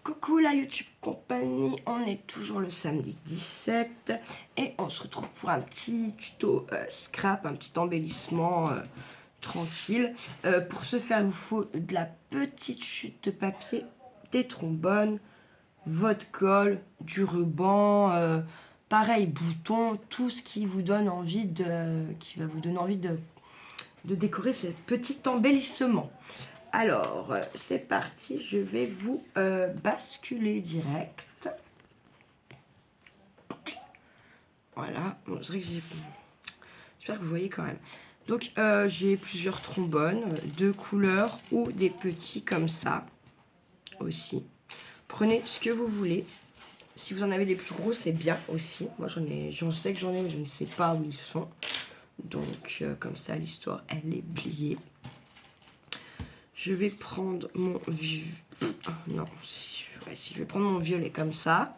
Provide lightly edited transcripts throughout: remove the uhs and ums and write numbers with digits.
Coucou la YouTube compagnie, on est toujours le samedi 17 et on se retrouve pour un petit tuto scrap, un petit embellissement tranquille. Pour ce faire, il vous faut de la petite chute de papier, des trombones, votre colle, du ruban, pareil, boutons, tout ce qui vous donne envie qui va vous donner envie de décorer ce petit embellissement. Alors, c'est parti, je vais vous basculer direct. Voilà, bon, c'est vrai que j'espère que vous voyez quand même. Donc, j'ai plusieurs trombones, de couleurs ou des petits comme ça aussi. Prenez ce que vous voulez. Si vous en avez des plus gros, c'est bien aussi. Moi, j'en sais que j'en ai, mais je ne sais pas où ils sont. Donc, comme ça, l'histoire, elle est pliée. Je vais prendre mon non, si je vais prendre mon violet comme ça.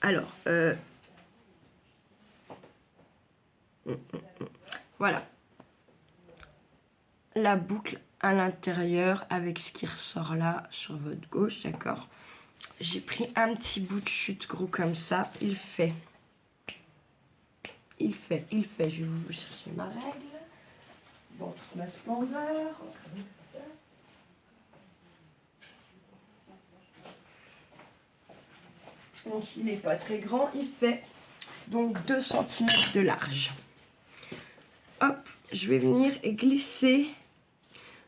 Alors, voilà. La boucle à l'intérieur avec ce qui ressort là sur votre gauche, d'accord. J'ai pris un petit bout de chute gros comme ça. Il fait. Je vais vous chercher ma règle dans toute ma splendeur. Donc il n'est pas très grand, il fait donc 2 cm de large. Hop, je vais venir et glisser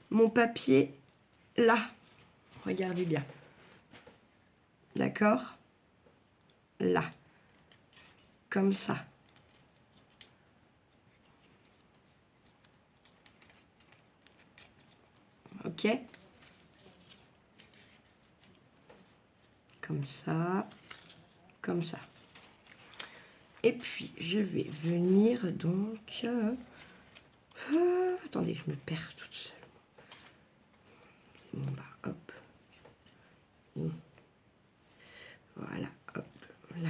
mon papier là. Regardez bien. D'accord? Là. Comme ça. Ok? Comme ça. Comme ça. Et puis, je vais venir donc... attendez, je me perds toute seule. Bon, bah, hop. Et voilà, hop, là.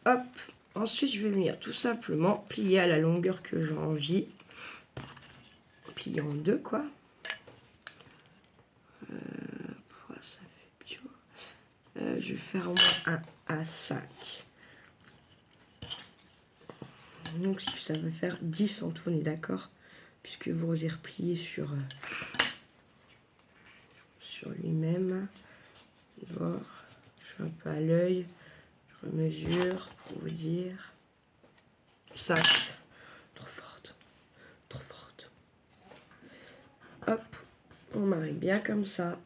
Hop. Ensuite, je vais venir tout simplement plier à la longueur que j'ai envie. Plier en deux, quoi. Ça fait bio. Je vais faire au moins un A5. Donc, si ça veut faire 10 en tout, on est d'accord, puisque vous osez replier sur lui-même. Voir, je fais un peu à l'œil, je remesure pour vous dire. 5. Trop forte. Trop forte. Hop, on marie bien comme ça.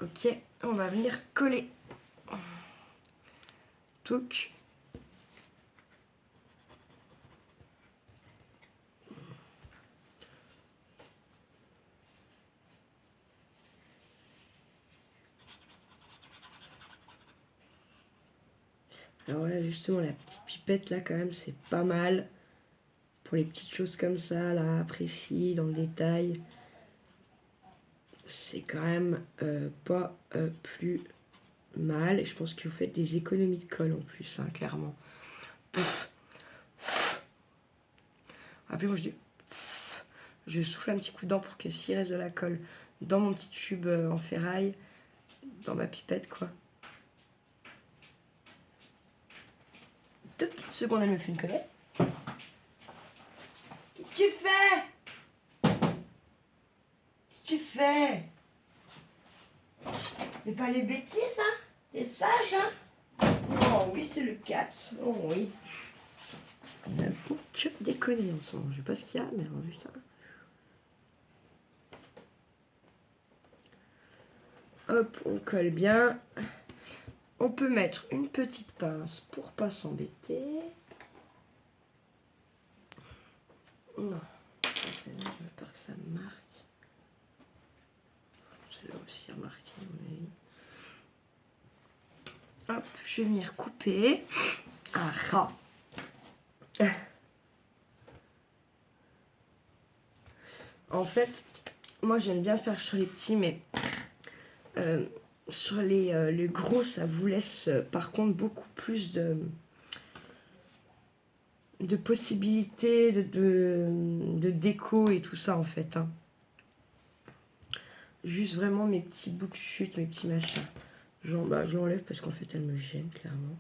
Ok, on va venir coller. Touc. Alors là, justement, la petite pipette, là, quand même, c'est pas mal. Pour les petites choses comme ça, là, précis, dans le détail. C'est quand même pas plus mal. Et je pense que vous faites des économies de colle en plus, hein, clairement. Après, moi, je souffle un petit coup de dent pour que s'il reste de la colle dans mon petit tube en ferraille, dans ma pipette, quoi. 2 petites secondes, elle me fait une collègue. Qu'est-ce que tu fais? Qu'est-ce que tu fais? Mais pas les bêtises, hein? T'es sage, hein? Oh oui, c'est le 4. Oh oui. Il ne faut que déconner en ce moment. Je sais pas ce qu'il y a, mais on a vu ça. Hop, on colle bien. On peut mettre une petite pince pour pas s'embêter. Non, celle-là, j'ai peur que ça marque. Celle-là aussi remarquée, à mon avis. Hop, je vais venir couper. Un ras. En fait, moi j'aime bien faire sur les petits, mais sur les gros, ça vous laisse par contre beaucoup plus de possibilités de déco et tout ça en fait. Hein. juste vraiment mes petits bouts de chute, mes petits machins. Je l'enlève parce qu'en fait elle me gêne clairement.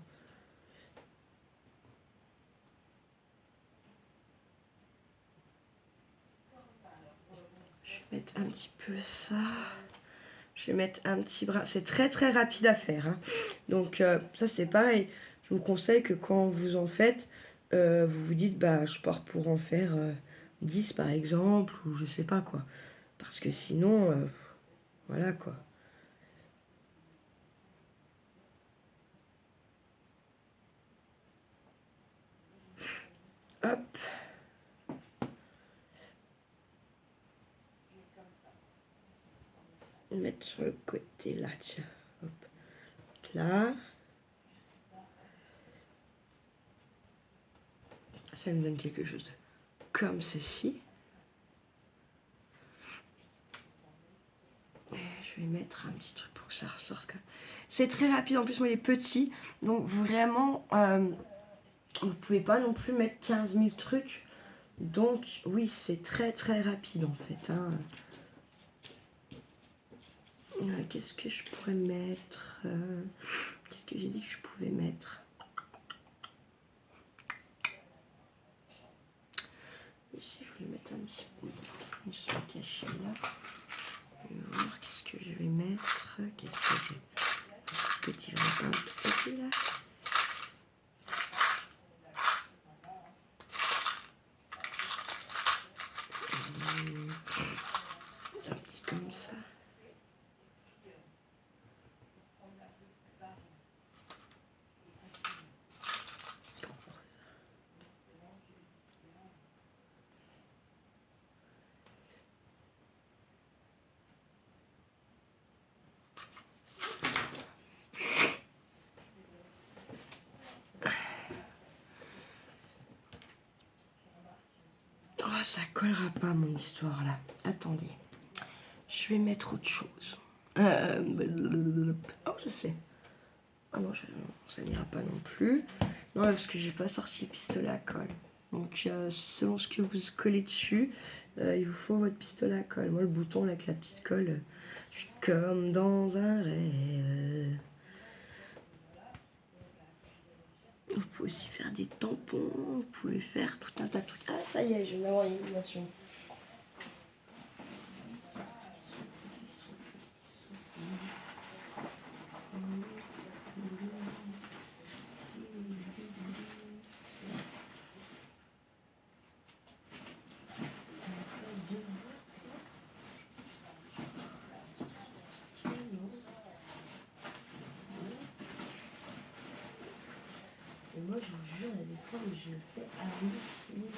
Je vais mettre un petit peu ça. Je vais mettre un petit bras. C'est très très rapide à faire. Hein. Donc ça c'est pareil. Je vous conseille que quand vous en faites, vous vous dites bah je pars pour en faire 10 par exemple ou je sais pas quoi. Parce que sinon, voilà quoi. Hop. Mettre sur le côté là, tiens. Hop. Là. Ça me donne quelque chose de comme ceci. Et je vais mettre un petit truc pour que ça ressorte. C'est très rapide, en plus moi il est petit. Donc vraiment, vous pouvez pas non plus mettre 15 000 trucs. Donc oui, c'est très très rapide en fait. Hein. Qu'est-ce que je pourrais mettre Qu'est-ce que j'ai dit que je pouvais mettre? Ici, je voulais mettre un petit peu. Ils sont cachés là. Je vais voir qu'est-ce que je vais mettre. Qu'est-ce que j'ai? Petit, je vais mettre un petit là. Un petit comme ça. Oh, ça collera pas mon histoire là. Attendez. Je vais mettre autre chose. Oh, je sais. Ah non, ça n'ira pas non plus. Non, parce que j'ai pas sorti le pistolet à colle. Donc, selon ce que vous collez dessus, il vous faut votre pistolet à colle. Moi, le bouton là, avec la petite colle, je suis comme dans un rêve. Vous pouvez aussi faire des tampons, vous pouvez faire tout un tas de trucs. Ah, ça y est, je vais avoir une illumination. Et moi, je vous jure, il y a des fois où je le fais à halluciner.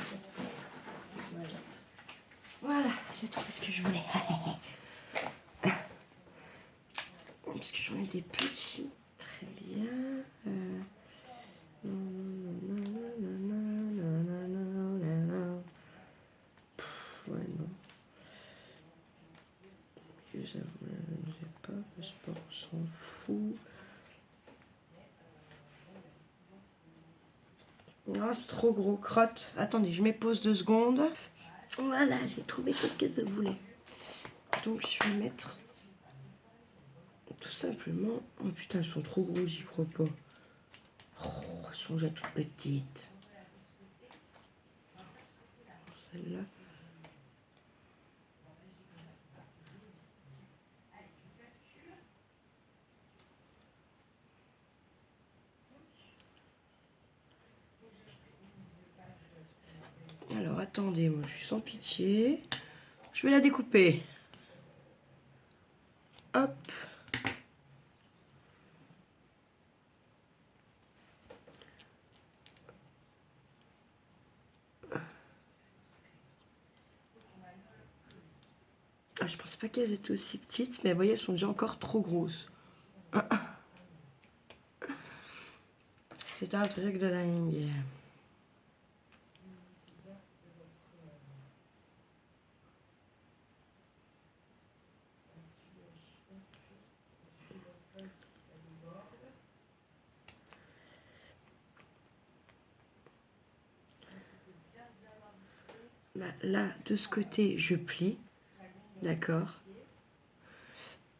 Voilà. Voilà, j'ai trouvé ce que je voulais. Parce que j'en ai des petits. Très bien. Ouais, non. Je sais pas, le sport, on s'en fout. Oh, c'est trop gros, crotte. Attendez, je mets pause 2 secondes. Voilà, j'ai trouvé ce que je voulais. Donc, je vais mettre tout simplement. Oh putain, elles sont trop grosses, j'y crois pas. Oh, elles sont déjà toutes petites. Celle-là. Alors, attendez, moi je suis sans pitié. Je vais la découper. Hop. Ah, je pensais pas qu'elles étaient aussi petites, mais vous voyez, elles sont déjà encore trop grosses. C'est un truc de dingue. Là, de ce côté, je plie. D'accord.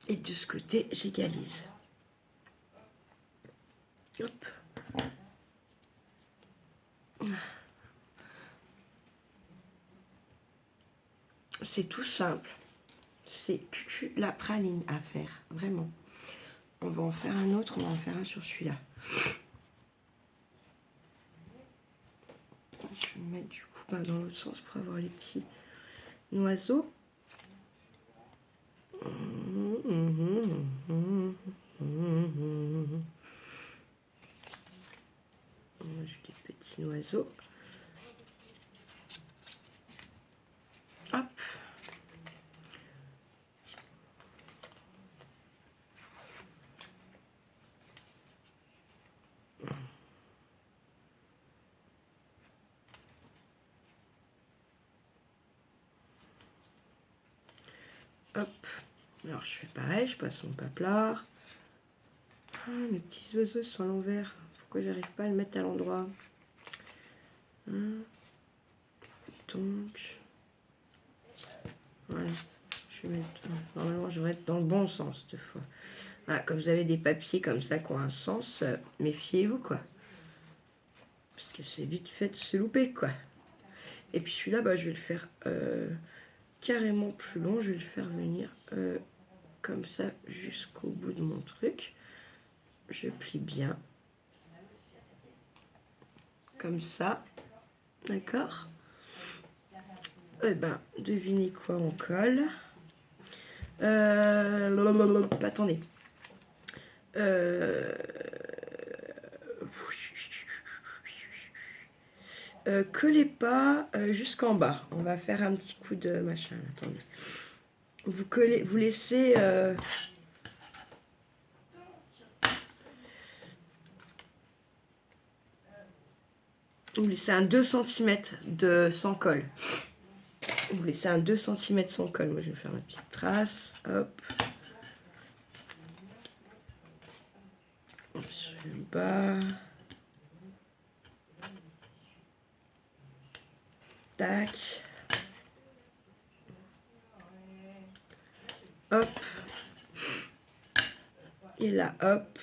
Et de ce côté, j'égalise. Hop. C'est tout simple. C'est cucu la praline à faire, vraiment. On va en faire un autre, on va en faire un sur celui-là. Je vais mettre du coup dans l'autre sens pour avoir les petits oiseaux. J'ai des petits oiseaux. Hop. Hop. Alors je fais pareil, je passe mon paplard. Ah, mes petits oiseaux sont à l'envers. Pourquoi j'arrive pas à le mettre à l'endroit? Donc, voilà. Je vais mettre, normalement, je vais être dans le bon sens cette fois. Voilà, comme vous avez des papiers comme ça qui ont un sens, méfiez-vous quoi. Parce que c'est vite fait de se louper quoi. Et puis celui-là, bah, je vais le faire carrément plus long. Je vais le faire venir comme ça jusqu'au bout de mon truc. Je plie bien. Comme ça. D'accord? Eh ben, devinez quoi on colle. Attendez. Collez pas jusqu'en bas. On va faire un petit coup de machin. Attendez. Vous collez, vous laissez. Vous laissez un 2 cm de sans colle. Vous laissez un 2 cm sans colle. Moi, je vais faire ma petite trace. Hop. Sur le bas. Tac. Hop. Et là, hop.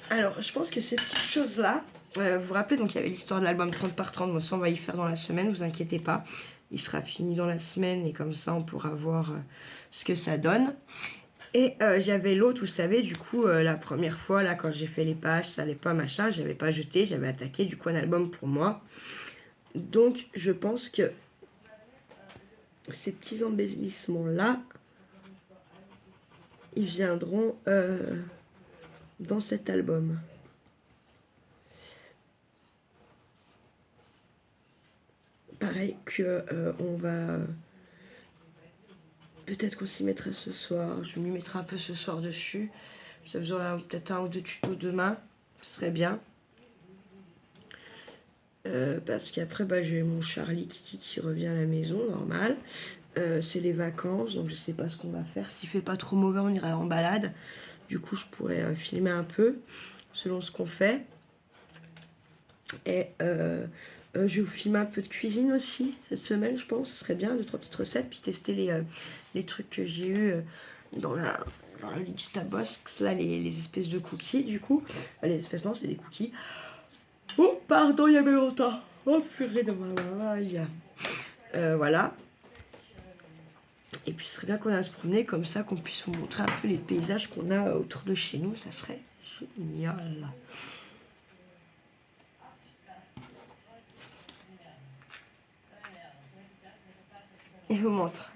Alors, je pense que ces petites choses-là, vous vous rappelez, donc il y avait l'histoire de l'album 30 par 30. Moi, ça, on va y faire dans la semaine, vous inquiétez pas. Il sera fini dans la semaine et comme ça, on pourra voir ce que ça donne. Et j'avais l'autre, vous savez, du coup, la première fois, là, quand j'ai fait les pages, ça allait pas, machin, j'avais pas jeté, j'avais attaqué, du coup, un album pour moi. Donc, je pense que ces petits embellissements-là, ils viendront dans cet album. Pareil que on va... Peut-être qu'on s'y mettra ce soir. Je m'y mettrai un peu ce soir dessus. Ça vous aura peut-être un ou deux tutos demain. Ce serait bien. Parce qu'après, bah, j'ai mon Charlie qui revient à la maison, normal. C'est les vacances, donc je sais pas ce qu'on va faire. S'il fait pas trop mauvais, on ira en balade. Du coup, je pourrais filmer un peu, selon ce qu'on fait. Et je vais vous filmer un peu de cuisine aussi, cette semaine, je pense. Ce serait bien, 2-3 petites recettes, puis tester les trucs que j'ai eu dans la Gustabox, là, les espèces de cookies, du coup. Les espèces, non, c'est des cookies. Oh, pardon, il y avait longtemps. Oh, purée de ma maille. Voilà. Et puis, ce serait bien qu'on aille se promener comme ça, qu'on puisse vous montrer un peu les paysages qu'on a autour de chez nous. Ça serait génial. Et je vous montre.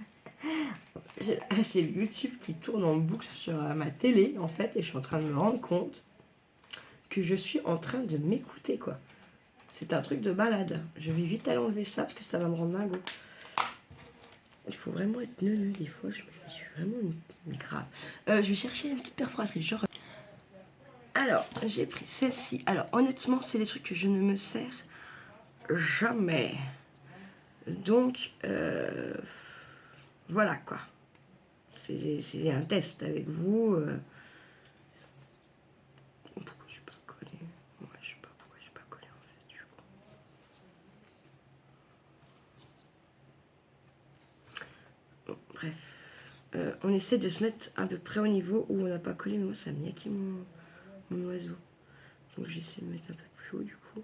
J'ai le YouTube qui tourne en boucle sur ma télé, en fait, et je suis en train de me rendre compte que je suis en train de m'écouter, quoi. C'est un truc de malade. Je vais vite aller enlever ça, parce que ça va me rendre dingo. Il faut vraiment être neuneux, des fois. Je suis vraiment une grave. Je vais chercher une petite perforatrice. Alors, j'ai pris celle-ci. Alors, honnêtement, c'est des trucs que je ne me sers jamais. Donc, voilà, quoi. C'est un test avec vous. Pourquoi je suis pas collée? Ouais, je sais pas pourquoi je suis pas collée en fait du coup. Bon, bref. on essaie de se mettre à peu près au niveau où on n'a pas collé. Mais moi, ça a niaqué mon oiseau. Donc j'essaie de mettre un peu plus haut du coup.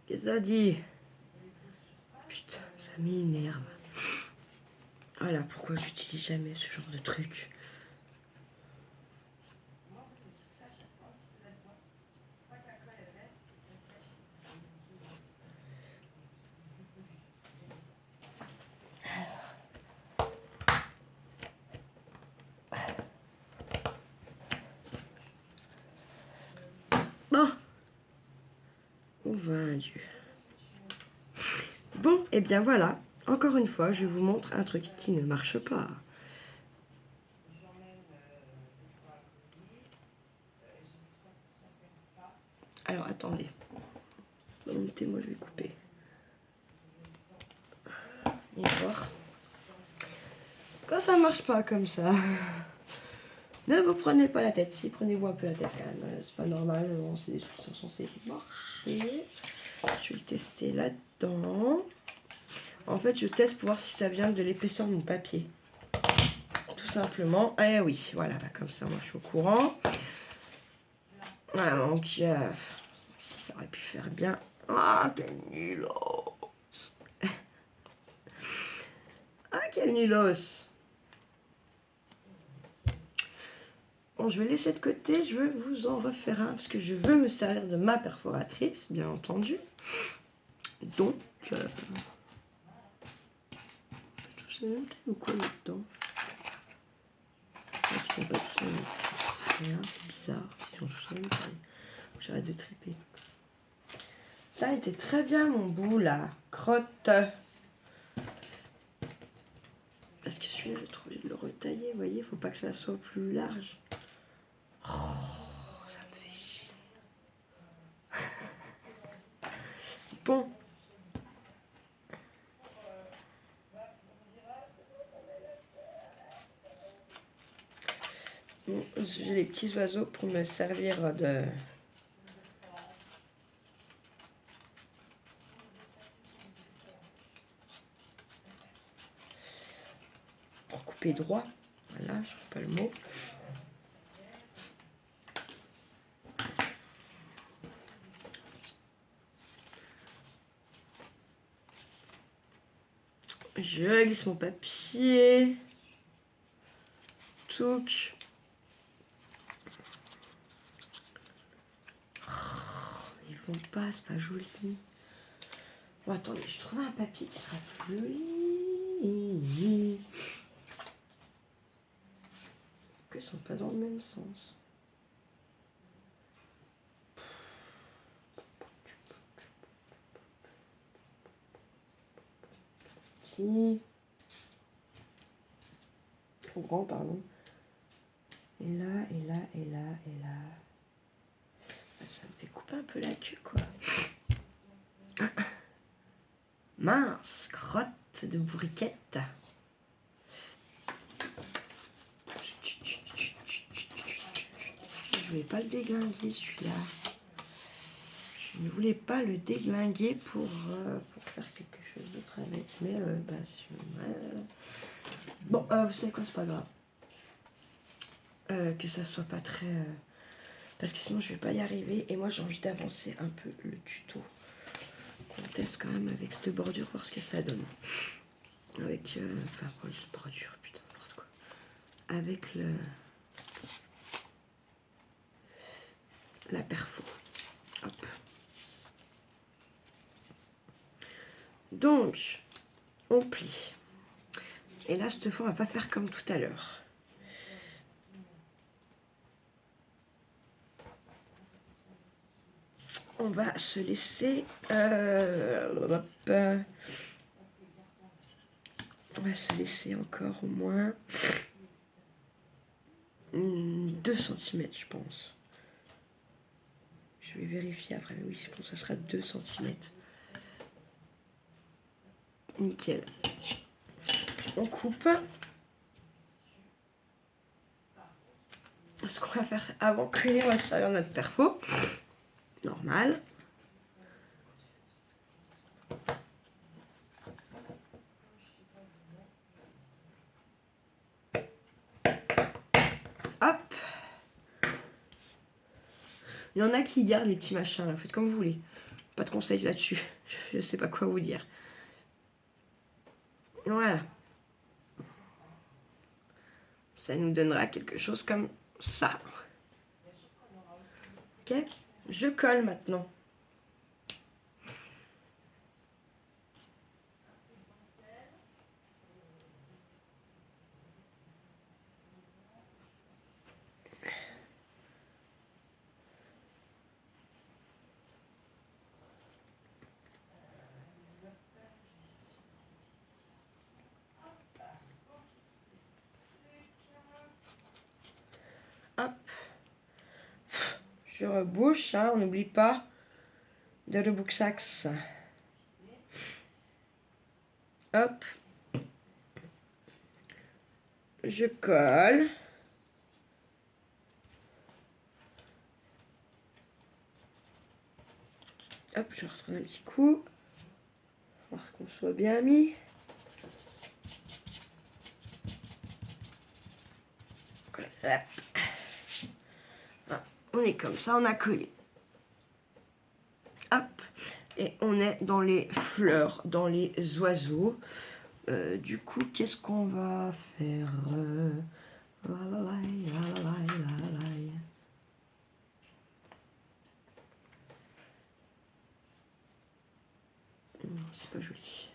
Qu'est-ce que ça dit? Putain, ça m'énerve. Voilà pourquoi j'utilise jamais ce genre de truc. Bon. Oh ben Dieu. Bon, et bien voilà. Encore une fois, je vous montre un truc qui ne marche pas. Alors attendez. Moi je vais couper. Et voir. Quand ça marche pas comme ça, ne vous prenez pas la tête. Si, prenez-vous un peu la tête quand même. C'est pas normal. C'est des trucs qui sont censés marcher. Je vais le tester là-dedans. En fait, je teste pour voir si ça vient de l'épaisseur de mon papier. Tout simplement. Eh oui, voilà, comme ça, moi je suis au courant. Voilà, donc si ça aurait pu faire bien. Ah, quel nulos. Ah, quel nulos. Bon, je vais laisser de côté, je vais vous en refaire un, parce que je veux me servir de ma perforatrice, bien entendu. Donc, tout ça ou quoi là-dedans? Ils font pas tout ça, c'est rien, c'est bizarre. Ils font tout ça, j'arrête de triper. Ça a été très bien mon bout là, crotte. Parce que celui-là, j'ai trop envie de le retailler, vous voyez, faut pas que ça soit plus large. Oh, ça me fait chier. Bon. Bon, j'ai les petits oiseaux pour me servir de... pour couper droit. Voilà, je ne trouve pas le mot. Je glisse mon papier. Touc. Oh, ils vont pas, c'est pas joli. Bon, attendez, je trouve un papier qui sera plus joli. Ils sont pas dans le même sens. Si. Trop grand, pardon. Et là, et là, et là, et là. Ça me fait couper un peu la queue, quoi. Mince, crotte de bourriquette. Je voulais pas le déglinguer, celui-là. Je ne voulais pas le déglinguer pour faire quelque chose d'autre avec. Mais, bon, vous savez quoi, c'est pas grave. Que ça soit pas très... parce que sinon, je vais pas y arriver. Et moi, j'ai envie d'avancer un peu le tuto. On teste quand même avec cette bordure, voir ce que ça donne. Avec... enfin, quoi, cette bordure, putain, n'importe quoi. Avec la perfo. Hop. Donc, on plie. Et là, cette fois, on va pas faire comme tout à l'heure. On va se laisser... on va se laisser encore au moins 2 cm, je pense. Je vais vérifier après. Oui, je pense que ça sera 2 cm. Nickel. On coupe. Ce qu'on va faire avant de cuire, on va servir notre perfo. Normal. Hop. Il y en a qui gardent les petits machins là, faites comme vous voulez. Pas de conseils là-dessus. Je sais pas quoi vous dire. Voilà. Ça nous donnera quelque chose comme ça. Ok, je colle maintenant. Hop. Je rebouche, hein, on n'oublie pas de rebouchax. Hop. Je colle. Hop, je retrouve un petit coup. Voir qu'on soit bien mis. Voilà. On est comme ça, on a collé. Hop. Et on est dans les fleurs, dans les oiseaux. Du coup, qu'est-ce qu'on va faire? Non, c'est pas joli.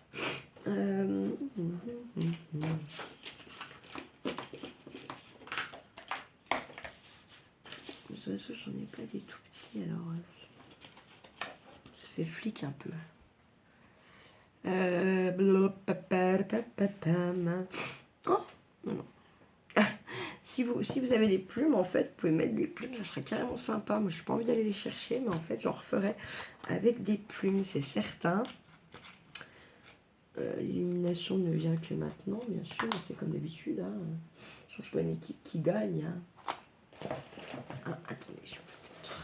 Les oiseaux, j'en ai pas des tout petits, alors ça fait flic un peu. Oh, non. Si vous avez des plumes, en fait, vous pouvez mettre des plumes, ça serait carrément sympa. Moi, je n'ai pas envie d'aller les chercher, mais en fait, j'en referai avec des plumes, c'est certain. L'illumination ne vient que maintenant, bien sûr, c'est comme d'habitude. Hein. Je change pas une équipe qui gagne. Hein. Ah, attendez, je vais peut-être...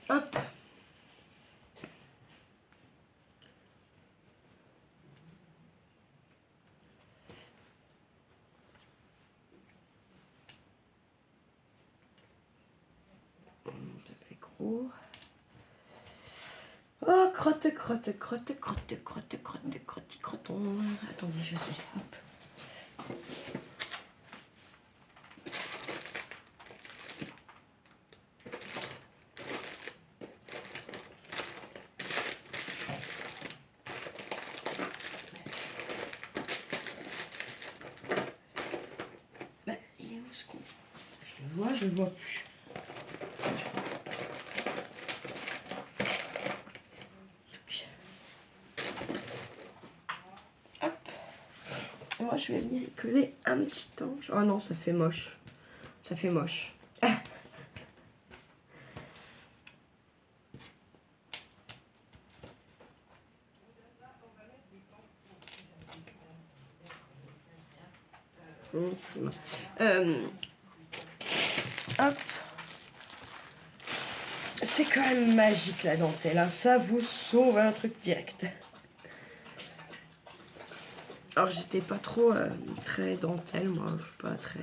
Hop. Ça fait gros. Oh, crotte. Attendez, je sais. Hop. Ben, il est où ce con? Je le vois plus. Moi, je vais venir y coller un petit ange. Oh non, ça fait moche. Ça fait moche. Hop. C'est quand même magique la dentelle. Hein. Ça vous sauve un truc direct. Alors, j'étais pas trop très dentelle, moi. Je suis pas très...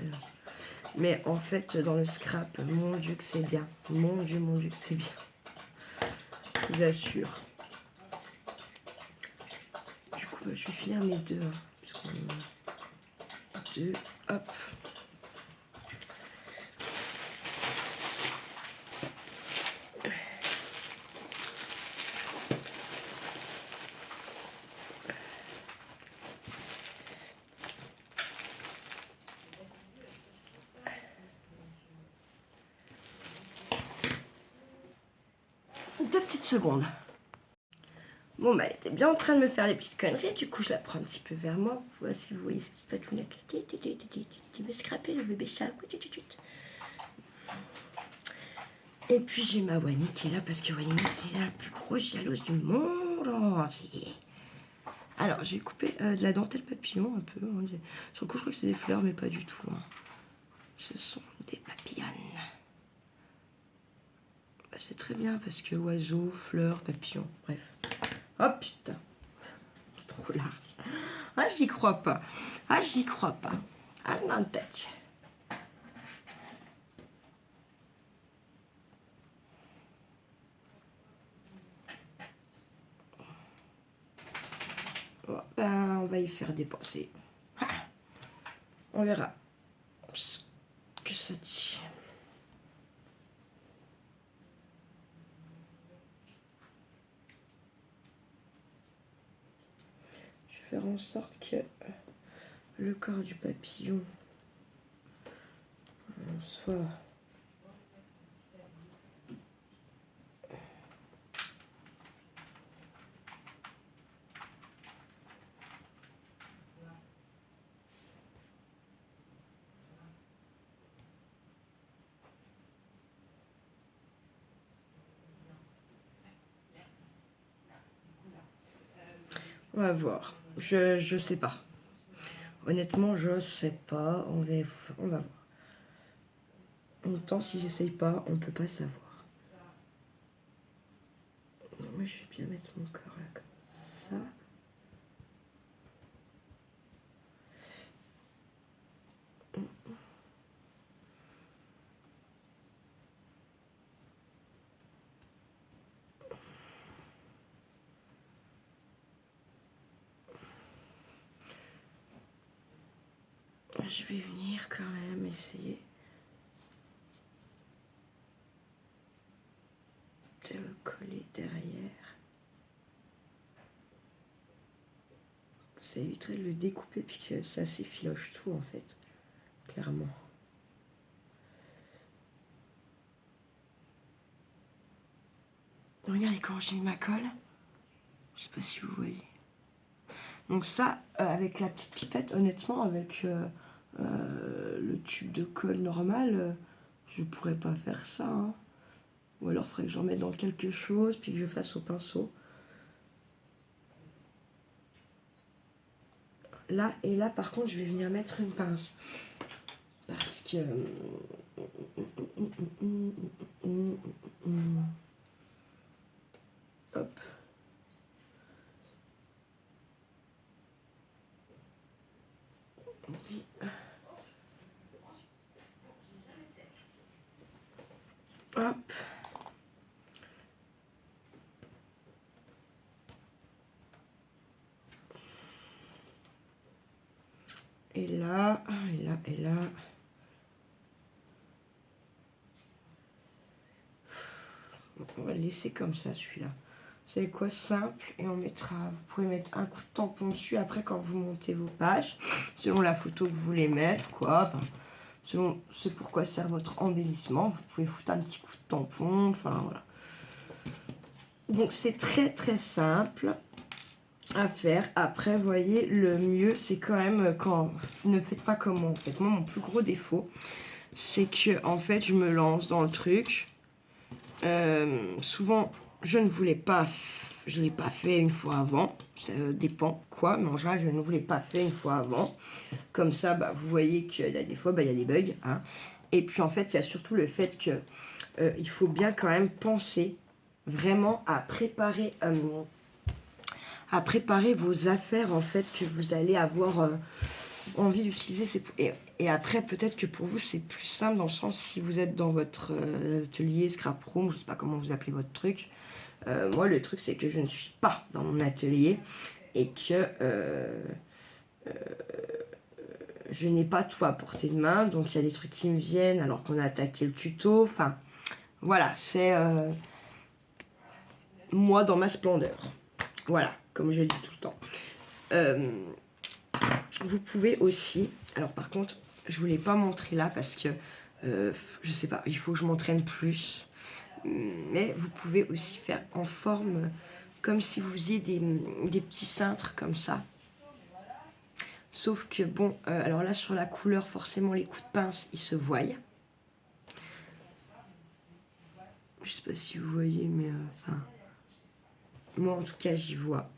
Mais en fait, dans le scrap, mon Dieu que c'est bien. Mon Dieu que c'est bien. Je vous assure. Du coup, je vais finir mes deux. Deux, hop. Deux petites secondes. Bon, bah, elle était bien en train de me faire des petites conneries. Du coup, je la prends un petit peu vers moi. Voilà, si vous voyez ce petit patoune. Tu veux scraper le bébé chat. Et puis j'ai ma Wani qui est là parce que Wani c'est la plus grosse jalouse du monde entier. Alors j'ai coupé de la dentelle papillon un peu. Hein. Sur le coup je crois que c'est des fleurs mais pas du tout. Hein. Ce sont des papillons. Bah, c'est très bien parce que oiseaux, fleurs, papillons, bref. Oh putain, trop large. Ah j'y crois pas. Ah j'y crois pas. Ah non tête. Bon, ben, on va y faire dépenser. On verra ce que ça dit. Je vais faire en sorte que le corps du papillon soit on va voir. Je sais pas. Honnêtement, je sais pas. On va voir. En même temps, si j'essaye pas, on peut pas savoir. Moi, je vais bien mettre mon corps là comme ça. Je vais venir quand même essayer de le coller derrière. Ça éviterait de le découper puis que ça s'effiloche tout en fait, clairement. Regardez comment j'ai mis ma colle. Je sais pas si vous voyez. Donc ça, avec la petite pipette, honnêtement, avec le tube de colle normal, je pourrais pas faire ça. Hein. Ou alors, il faudrait que j'en mette dans quelque chose, puis que je fasse au pinceau. Là, et là, par contre, je vais venir mettre une pince. Parce que... Hop. Puis... Hop. Et là, et là, et là. On va le laisser comme ça, celui-là. Vous savez quoi, simple, et on mettra, vous pouvez mettre un coup de tampon dessus après quand vous montez vos pages, selon la photo que vous voulez mettre, quoi, enfin, selon ce pourquoi sert votre embellissement, vous pouvez foutre un petit coup de tampon, enfin, voilà. Donc, c'est très, très simple à faire. Après, vous voyez, le mieux, c'est quand même quand, ne faites pas comme moi, en fait. Moi, mon plus gros défaut, c'est que, en fait, je me lance dans le truc. Souvent, je ne voulais pas, je ne l'ai pas fait une fois avant, ça dépend quoi, mais en général, je ne voulais pas faire une fois avant. Comme ça, bah, vous voyez qu'il y a des fois, bah, il y a des bugs. Hein. Et puis en fait, il y a surtout le fait que il faut bien quand même penser vraiment à préparer vos affaires en fait que vous allez avoir envie d'utiliser. Et après, peut-être que pour vous, c'est plus simple dans le sens si vous êtes dans votre atelier, scrap room, je ne sais pas comment vous appelez votre truc. Moi, le truc, c'est que je ne suis pas dans mon atelier et que je n'ai pas tout à portée de main. Donc, il y a des trucs qui me viennent alors qu'on a attaqué le tuto. Enfin, voilà, c'est moi dans ma splendeur. Voilà, comme je dis tout le temps. Vous pouvez aussi... Alors, par contre, je ne vous l'ai pas montré là parce que, je sais pas, il faut que je m'entraîne plus. Mais vous pouvez aussi faire en forme comme si vous faisiez des petits cintres comme ça. Sauf que bon, alors là sur la couleur, forcément les coups de pince, ils se voient. Je sais pas si vous voyez, mais enfin, moi en tout cas j'y vois.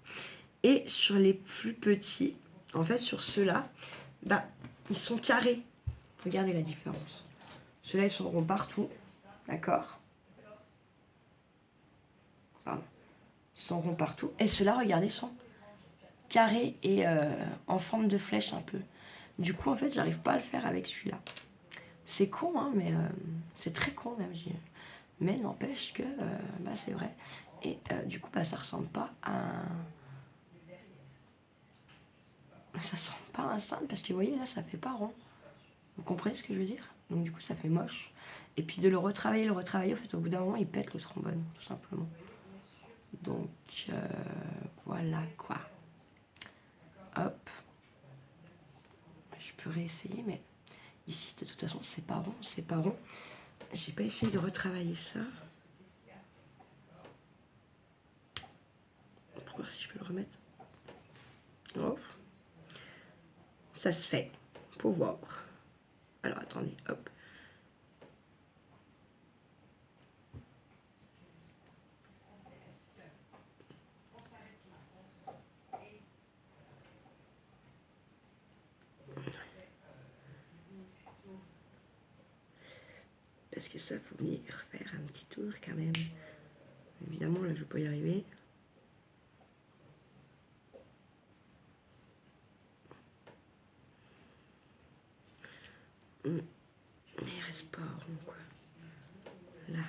Et sur les plus petits, en fait sur ceux-là, bah ils sont carrés. Regardez la différence. Ceux-là ils sont ronds partout, d'accord? Pardon. Ils sont ronds partout. Et ceux-là, regardez, sont carrés et en forme de flèche un peu. Du coup, en fait, j'arrive pas à le faire avec celui-là. C'est con, hein, mais c'est très con même. Mais n'empêche que bah, c'est vrai. Et du coup, bah, ça ressemble pas à un... Ça ressemble pas à un stand parce que vous voyez, là, ça fait pas rond. Vous comprenez ce que je veux dire? Donc du coup, ça fait moche. Et puis de le retravailler, en fait, au bout d'un moment, il pète le trombone, tout simplement. Donc voilà quoi. Hop. Je peux réessayer, mais ici, de toute façon, c'est pas rond, c'est pas rond. J'ai pas essayé de retravailler ça. Pour voir si je peux le remettre. Oh. Ça se fait. Faut voir. Alors, attendez, hop. Parce que ça, faut venir faire un petit tour quand même. Évidemment, là, je peux y arriver. Mais il reste pas rond, quoi. Là.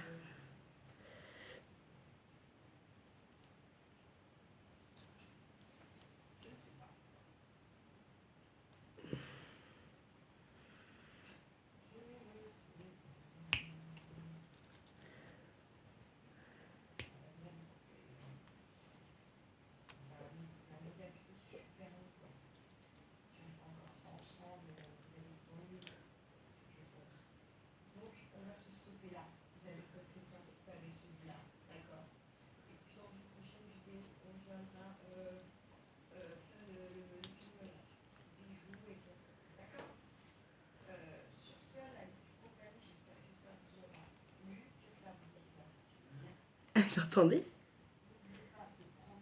Vous entendez?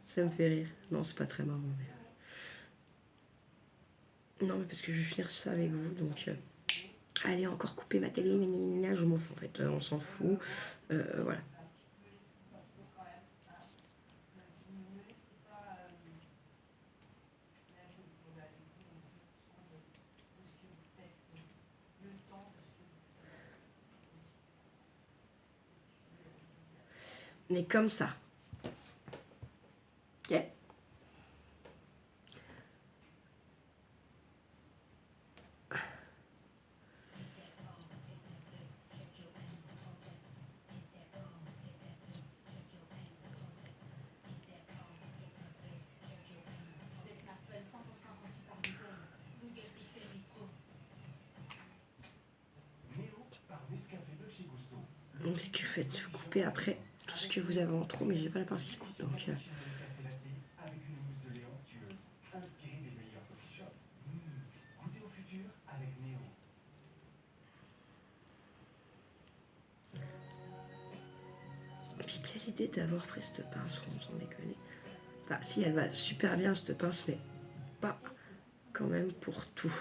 Ça me fait rire. Non, c'est pas très marrant. Mais... Non, mais parce que je vais finir ça avec vous, donc... Allez, encore couper ma télé, je m'en fous en fait, on s'en fout. Voilà. Mais comme ça. Ok? Donc ce que vous faites, vous coupez après tout ce que vous avez en trop, mais j'ai pas la partie coupe, donc... Puis quelle idée d'avoir pris cette pince, sans déconner. Enfin, si, elle va super bien cette pince, mais pas quand même pour tout.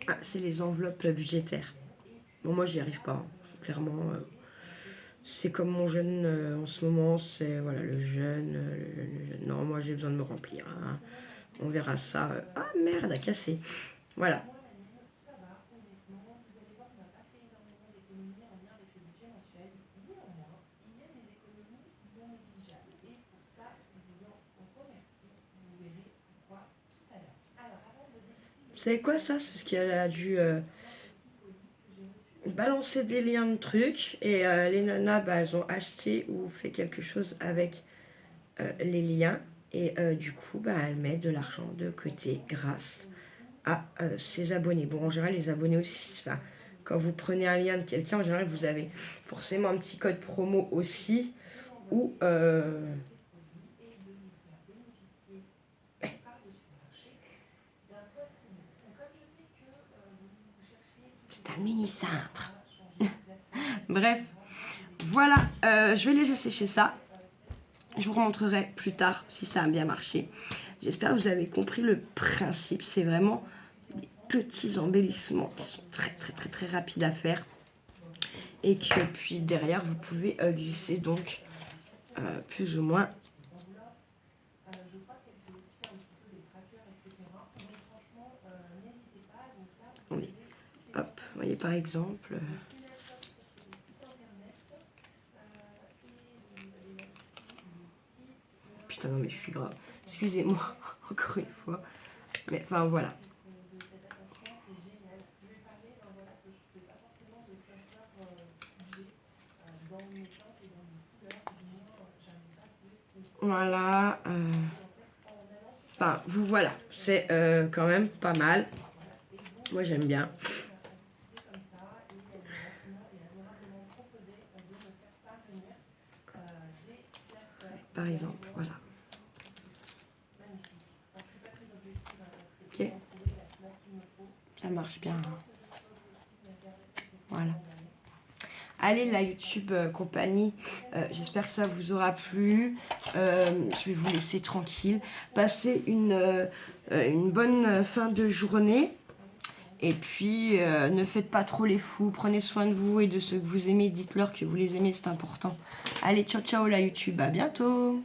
Ah, c'est les enveloppes budgétaires. Bon, moi, j'y arrive pas, hein. Clairement. C'est comme mon jeûne en ce moment, c'est voilà, le jeûne, le jeûne. Non, moi, j'ai besoin de me remplir, hein. On verra ça. Ah, merde, à casser. Voilà. Vous savez quoi, ça? C'est parce qu'elle a dû balancer des liens de trucs et les nanas, bah, elles ont acheté ou fait quelque chose avec les liens et du coup, bah, elles mettent de l'argent de côté grâce à ses abonnés. Bon, en général, les abonnés aussi, enfin, quand vous prenez un lien de quelqu'un, en général, vous avez forcément un petit code promo aussi ou C'est un mini cintre. Bref, voilà, je vais laisser sécher ça. Je vous remontrerai plus tard si ça a bien marché. J'espère que vous avez compris le principe. C'est vraiment des petits embellissements qui sont très rapides à faire. Et que puis derrière, vous pouvez glisser donc plus ou moins. Hop, vous voyez par exemple. Putain, non mais je suis grave. Excusez-moi, encore une fois. Mais enfin voilà. Voilà. Enfin, vous voilà. C'est quand même pas mal. Moi j'aime bien. Par exemple, voilà. Ok. Ça marche bien. Voilà. Allez, la YouTube compagnie, j'espère que ça vous aura plu. Je vais vous laisser tranquille. Passez une bonne fin de journée. Et puis, ne faites pas trop les fous. Prenez soin de vous et de ceux que vous aimez. Dites-leur que vous les aimez, c'est important. Allez, ciao, ciao la YouTube. À bientôt.